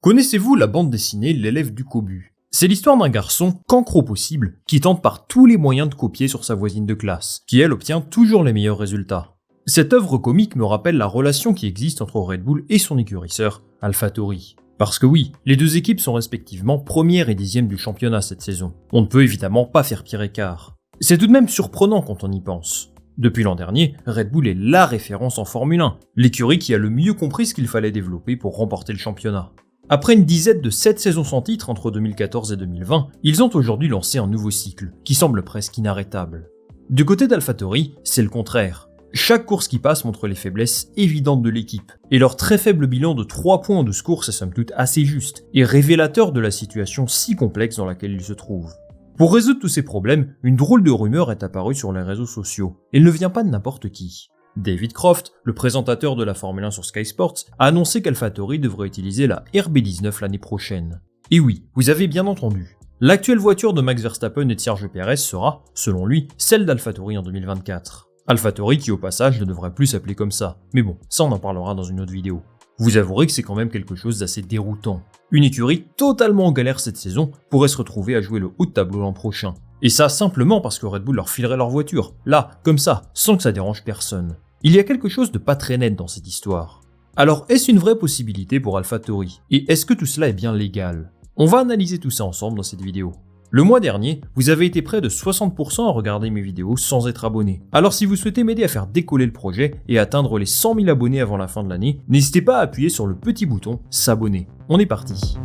Connaissez-vous la bande dessinée L'élève du cobu? C'est l'histoire d'un garçon cancre au possible qui tente par tous les moyens de copier sur sa voisine de classe, qui elle obtient toujours les meilleurs résultats. Cette œuvre comique me rappelle la relation qui existe entre Red Bull et son écurie sœur, AlphaTauri. Parce que oui, les deux équipes sont respectivement première et 10e du championnat cette saison. On ne peut évidemment pas faire pire écart. C'est tout de même surprenant quand on y pense. Depuis l'an dernier, Red Bull est la référence en Formule 1, l'écurie qui a le mieux compris ce qu'il fallait développer pour remporter le championnat. Après une dizaine de 7 saisons sans titre entre 2014 et 2020, ils ont aujourd'hui lancé un nouveau cycle, qui semble presque inarrêtable. Du côté d'AlphaTauri, c'est le contraire. Chaque course qui passe montre les faiblesses évidentes de l'équipe, et leur très faible bilan de 3 points en 12 courses est somme toute assez juste, et révélateur de la situation si complexe dans laquelle ils se trouvent. Pour résoudre tous ces problèmes, une drôle de rumeur est apparue sur les réseaux sociaux, et elle ne vient pas de n'importe qui. David Croft, le présentateur de la Formule 1 sur Sky Sports, a annoncé qu'AlphaTauri devrait utiliser la RB19 l'année prochaine. Et oui, vous avez bien entendu. L'actuelle voiture de Max Verstappen et de Sergio Perez sera, selon lui, celle d'AlphaTauri en 2024. AlphaTauri qui au passage ne devrait plus s'appeler comme ça, mais bon, ça on en parlera dans une autre vidéo. Vous avouerez que c'est quand même quelque chose d'assez déroutant. Une écurie totalement en galère cette saison pourrait se retrouver à jouer le haut de tableau l'an prochain. Et ça simplement parce que Red Bull leur filerait leur voiture, là, comme ça, sans que ça dérange personne. Il y a quelque chose de pas très net dans cette histoire. Alors est-ce une vraie possibilité pour AlphaTauri? Et est-ce que tout cela est bien légal? On va analyser tout ça ensemble dans cette vidéo. Le mois dernier, vous avez été près de 60% à regarder mes vidéos sans être abonné. Alors si vous souhaitez m'aider à faire décoller le projet et atteindre les 100 000 abonnés avant la fin de l'année, n'hésitez pas à appuyer sur le petit bouton s'abonner. On est parti.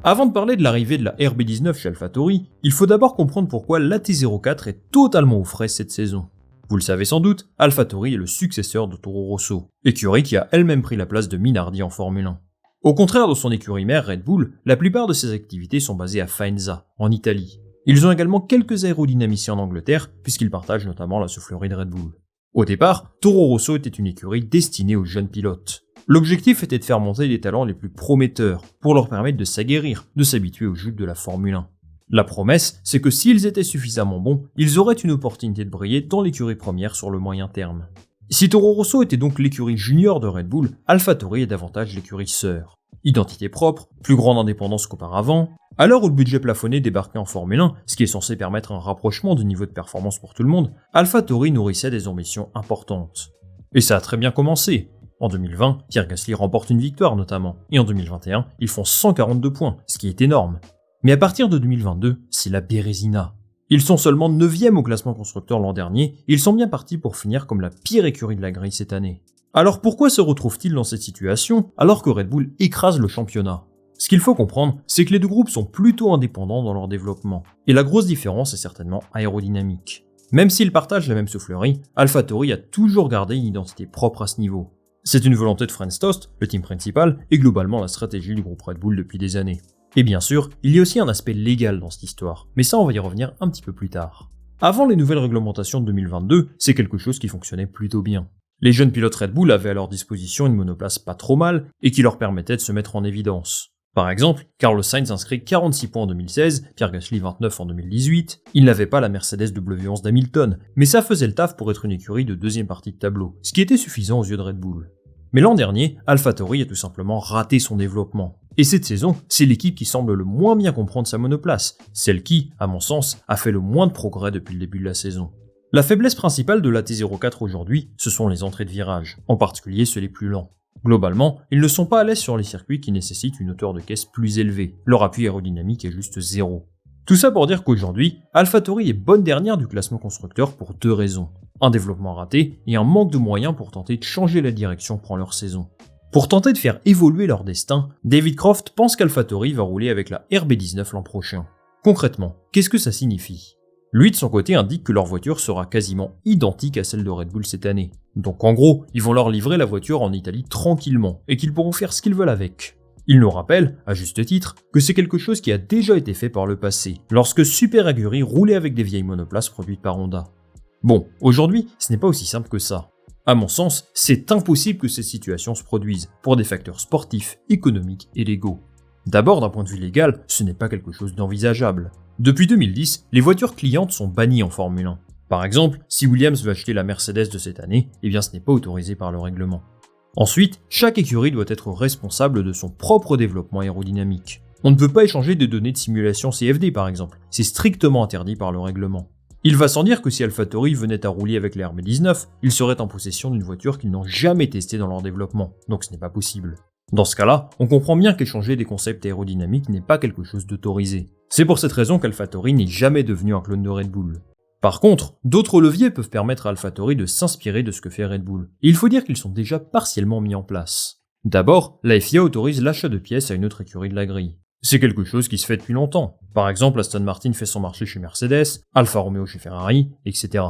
Avant de parler de l'arrivée de la RB19 chez AlphaTauri, il faut d'abord comprendre pourquoi l'AT04 est totalement aux fraises cette saison. Vous le savez sans doute, AlphaTauri est le successeur de Toro Rosso, écurie qui a elle-même pris la place de Minardi en Formule 1. Au contraire de son écurie mère Red Bull, la plupart de ses activités sont basées à Faenza, en Italie. Ils ont également quelques aérodynamiciens en Angleterre, puisqu'ils partagent notamment la soufflerie de Red Bull. Au départ, Toro Rosso était une écurie destinée aux jeunes pilotes. L'objectif était de faire monter les talents les plus prometteurs, pour leur permettre de s'aguerrir, de s'habituer aux joutes de la Formule 1. La promesse, c'est que s'ils étaient suffisamment bons, ils auraient une opportunité de briller dans l'écurie première sur le moyen terme. Si Toro Rosso était donc l'écurie junior de Red Bull, AlphaTauri est davantage l'écurie sœur. Identité propre, plus grande indépendance qu'auparavant. À l'heure où le budget plafonné débarquait en Formule 1, ce qui est censé permettre un rapprochement de niveau de performance pour tout le monde, AlphaTauri nourrissait des ambitions importantes. Et ça a très bien commencé. En 2020, Pierre Gasly remporte une victoire notamment, et en 2021, ils font 142 points, ce qui est énorme. Mais à partir de 2022, c'est la Bérésina. Ils sont seulement 9e au classement constructeur l'an dernier, et ils sont bien partis pour finir comme la pire écurie de la grille cette année. Alors pourquoi se retrouvent-ils dans cette situation alors que Red Bull écrase le championnat? Ce qu'il faut comprendre, c'est que les deux groupes sont plutôt indépendants dans leur développement, et la grosse différence est certainement aérodynamique. Même s'ils partagent la même soufflerie, AlphaTauri a toujours gardé une identité propre à ce niveau. C'est une volonté de Franz Tost, le team principal, et globalement la stratégie du groupe Red Bull depuis des années. Et bien sûr, il y a aussi un aspect légal dans cette histoire, mais ça on va y revenir un petit peu plus tard. Avant les nouvelles réglementations de 2022, c'est quelque chose qui fonctionnait plutôt bien. Les jeunes pilotes Red Bull avaient à leur disposition une monoplace pas trop mal, et qui leur permettait de se mettre en évidence. Par exemple, Carlos Sainz inscrit 46 points en 2016, Pierre Gasly 29 en 2018, il n'avait pas la Mercedes W11 d'Hamilton, mais ça faisait le taf pour être une écurie de deuxième partie de tableau, ce qui était suffisant aux yeux de Red Bull. Mais l'an dernier, AlphaTauri a tout simplement raté son développement. Et cette saison, c'est l'équipe qui semble le moins bien comprendre sa monoplace, celle qui, à mon sens, a fait le moins de progrès depuis le début de la saison. La faiblesse principale de la T04 aujourd'hui, ce sont les entrées de virage, en particulier ceux les plus lents. Globalement, ils ne sont pas à l'aise sur les circuits qui nécessitent une hauteur de caisse plus élevée, leur appui aérodynamique est juste zéro. Tout ça pour dire qu'aujourd'hui, AlphaTauri est bonne dernière du classement constructeur pour deux raisons. Un développement raté et un manque de moyens pour tenter de changer la direction prend leur saison. Pour tenter de faire évoluer leur destin, David Croft pense qu'AlphaTauri va rouler avec la RB19 l'an prochain. Concrètement, qu'est-ce que ça signifie? Lui de son côté indique que leur voiture sera quasiment identique à celle de Red Bull cette année. Donc en gros, ils vont leur livrer la voiture en Italie tranquillement et qu'ils pourront faire ce qu'ils veulent avec. Il nous rappelle, à juste titre, que c'est quelque chose qui a déjà été fait par le passé, lorsque Super Aguri roulait avec des vieilles monoplaces produites par Honda. Bon, aujourd'hui, ce n'est pas aussi simple que ça. À mon sens, c'est impossible que ces situations se produisent, pour des facteurs sportifs, économiques et légaux. D'abord, d'un point de vue légal, ce n'est pas quelque chose d'envisageable. Depuis 2010, les voitures clientes sont bannies en Formule 1. Par exemple, si Williams veut acheter la Mercedes de cette année, eh bien ce n'est pas autorisé par le règlement. Ensuite, chaque écurie doit être responsable de son propre développement aérodynamique. On ne peut pas échanger des données de simulation CFD par exemple, c'est strictement interdit par le règlement. Il va sans dire que si AlphaTauri venait à rouler avec la RB19, ils seraient en possession d'une voiture qu'ils n'ont jamais testée dans leur développement, donc ce n'est pas possible. Dans ce cas-là, on comprend bien qu'échanger des concepts aérodynamiques n'est pas quelque chose d'autorisé. C'est pour cette raison qu'AlphaTauri n'est jamais devenu un clone de Red Bull. Par contre, d'autres leviers peuvent permettre à AlphaTauri de s'inspirer de ce que fait Red Bull, et il faut dire qu'ils sont déjà partiellement mis en place. D'abord, la FIA autorise l'achat de pièces à une autre écurie de la grille. C'est quelque chose qui se fait depuis longtemps. Par exemple, Aston Martin fait son marché chez Mercedes, Alfa Romeo chez Ferrari, etc.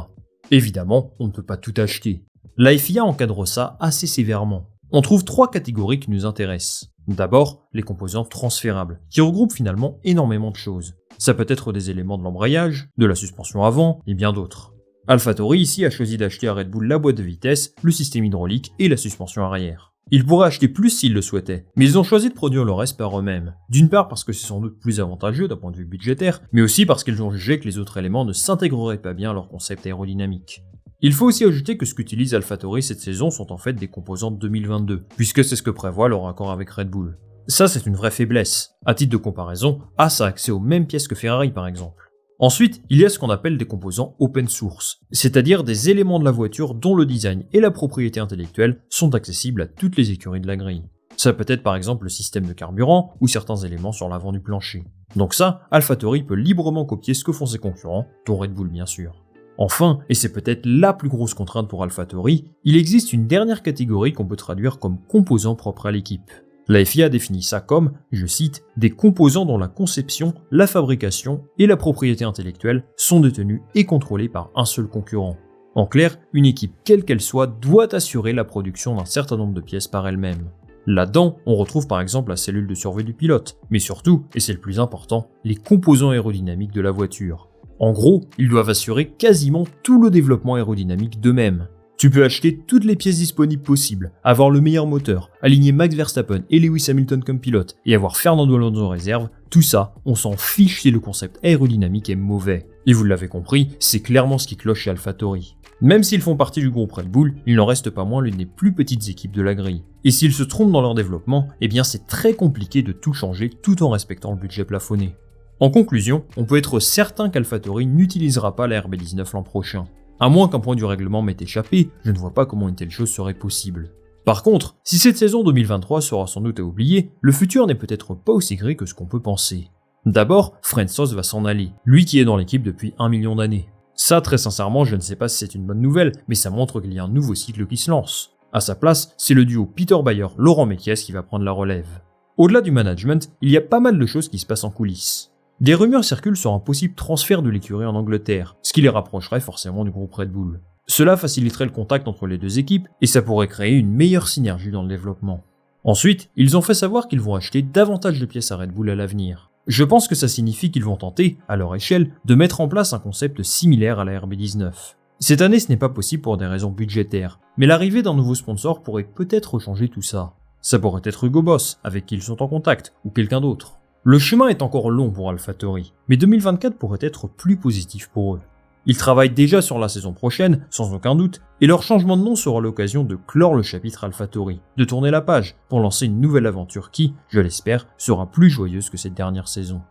Évidemment, on ne peut pas tout acheter. La FIA encadre ça assez sévèrement. On trouve 3 catégories qui nous intéressent. D'abord, les composants transférables, qui regroupent finalement énormément de choses. Ça peut être des éléments de l'embrayage, de la suspension avant, et bien d'autres. AlphaTauri ici a choisi d'acheter à Red Bull la boîte de vitesse, le système hydraulique et la suspension arrière. Ils pourraient acheter plus s'ils le souhaitaient, mais ils ont choisi de produire le reste par eux-mêmes. D'une part parce que c'est sans doute plus avantageux d'un point de vue budgétaire, mais aussi parce qu'ils ont jugé que les autres éléments ne s'intégreraient pas bien à leur concept aérodynamique. Il faut aussi ajouter que ce qu'utilise AlphaTauri cette saison sont en fait des composants de 2022, puisque c'est ce que prévoit leur accord avec Red Bull. Ça c'est une vraie faiblesse. À titre de comparaison, Haas a accès aux mêmes pièces que Ferrari par exemple. Ensuite, il y a ce qu'on appelle des composants open source, c'est-à-dire des éléments de la voiture dont le design et la propriété intellectuelle sont accessibles à toutes les écuries de la grille. Ça peut être par exemple le système de carburant ou certains éléments sur l'avant du plancher. Donc ça, AlphaTauri peut librement copier ce que font ses concurrents, dont Red Bull bien sûr. Enfin, et c'est peut-être la plus grosse contrainte pour AlphaTauri, il existe une dernière catégorie qu'on peut traduire comme composants propres à l'équipe. La FIA définit ça comme, je cite, des composants dont la conception, la fabrication et la propriété intellectuelle sont détenus et contrôlés par un seul concurrent. En clair, une équipe quelle qu'elle soit doit assurer la production d'un certain nombre de pièces par elle-même. Là-dedans, on retrouve par exemple la cellule de survie du pilote, mais surtout, et c'est le plus important, les composants aérodynamiques de la voiture. En gros, ils doivent assurer quasiment tout le développement aérodynamique d'eux-mêmes. Tu peux acheter toutes les pièces disponibles possibles, avoir le meilleur moteur, aligner Max Verstappen et Lewis Hamilton comme pilote, et avoir Fernando Alonso en réserve, tout ça, on s'en fiche si le concept aérodynamique est mauvais. Et vous l'avez compris, c'est clairement ce qui cloche chez AlphaTauri. Même s'ils font partie du groupe Red Bull, il n'en reste pas moins l'une des plus petites équipes de la grille. Et s'ils se trompent dans leur développement, eh bien c'est très compliqué de tout changer tout en respectant le budget plafonné. En conclusion, on peut être certain qu'AlphaTauri n'utilisera pas la RB19 l'an prochain. À moins qu'un point du règlement m'ait échappé, je ne vois pas comment une telle chose serait possible. Par contre, si cette saison 2023 sera sans doute à oublier, le futur n'est peut-être pas aussi gris que ce qu'on peut penser. D'abord, Fransos va s'en aller, lui qui est dans l'équipe depuis 1 million d'années. Ça, très sincèrement, je ne sais pas si c'est une bonne nouvelle, mais ça montre qu'il y a un nouveau cycle qui se lance. À sa place, c'est le duo Peter Bayer-Laurent Mekies qui va prendre la relève. Au-delà du management, il y a pas mal de choses qui se passent en coulisses. Des rumeurs circulent sur un possible transfert de l'écurie en Angleterre, ce qui les rapprocherait forcément du groupe Red Bull. Cela faciliterait le contact entre les deux équipes et ça pourrait créer une meilleure synergie dans le développement. Ensuite, ils ont fait savoir qu'ils vont acheter davantage de pièces à Red Bull à l'avenir. Je pense que ça signifie qu'ils vont tenter, à leur échelle, de mettre en place un concept similaire à la RB19. Cette année, ce n'est pas possible pour des raisons budgétaires, mais l'arrivée d'un nouveau sponsor pourrait peut-être changer tout ça. Ça pourrait être Hugo Boss, avec qui ils sont en contact, ou quelqu'un d'autre. Le chemin est encore long pour AlphaTauri, mais 2024 pourrait être plus positif pour eux. Ils travaillent déjà sur la saison prochaine, sans aucun doute, et leur changement de nom sera l'occasion de clore le chapitre AlphaTauri, de tourner la page, pour lancer une nouvelle aventure qui, je l'espère, sera plus joyeuse que cette dernière saison.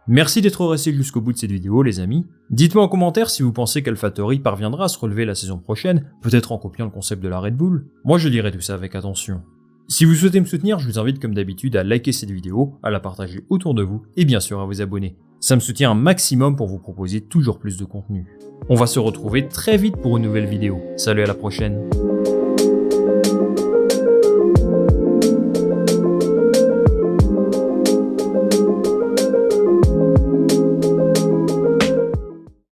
Merci d'être resté jusqu'au bout de cette vidéo les amis. Dites-moi en commentaire si vous pensez qu'AlphaTauri parviendra à se relever la saison prochaine, peut-être en copiant le concept de la Red Bull. Moi je lirai tout ça avec attention. Si vous souhaitez me soutenir, je vous invite comme d'habitude à liker cette vidéo, à la partager autour de vous et bien sûr à vous abonner. Ça me soutient un maximum pour vous proposer toujours plus de contenu. On va se retrouver très vite pour une nouvelle vidéo. Salut, à la prochaine.